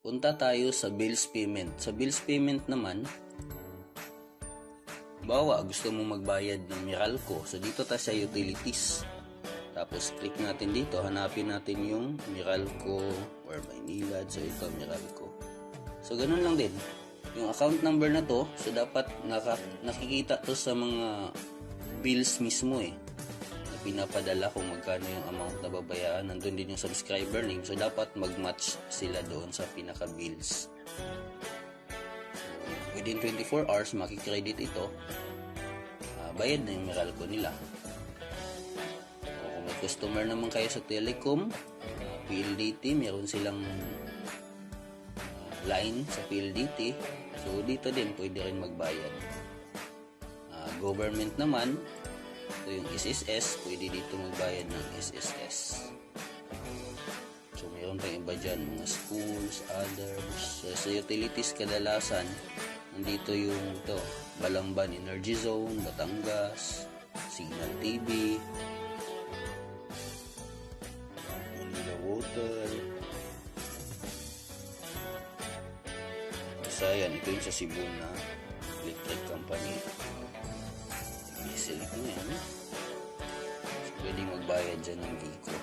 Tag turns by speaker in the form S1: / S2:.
S1: punta tayo sa bills payment. Sa bills payment naman, bawa gusto mo magbayad ng Meralco. So dito tayo sa utilities. Tapos click natin dito, hanapin natin yung Meralco or Maynilad. So ito Meralco. So ganun lang din. Yung account number na to, so dapat nakikita to sa mga bills mismo na pinapadala kung magkano yung amount na babayaran. Nandun din yung subscriber name. So dapat mag-match sila doon sa pinaka-bills. Within 24 hours, makikredit ito. Bayad na yung Meralco nila. Kung may customer naman kayo sa telecom, PLDT, meron silang line sa PLDT. So, dito din pwede rin magbayad. Government naman, ito yung SSS, pwede dito magbayad ng SSS. So, meron pang iba dyan, mga schools, others. So, sa utilities kadalasan, nandito yung Balamban Energy Zone, Batangas, Signal TV, Manila Water. Basta yan, ito yung sa Cebu na electric company. I-select mo yan. So, pwede magbayad dyan ng Gico.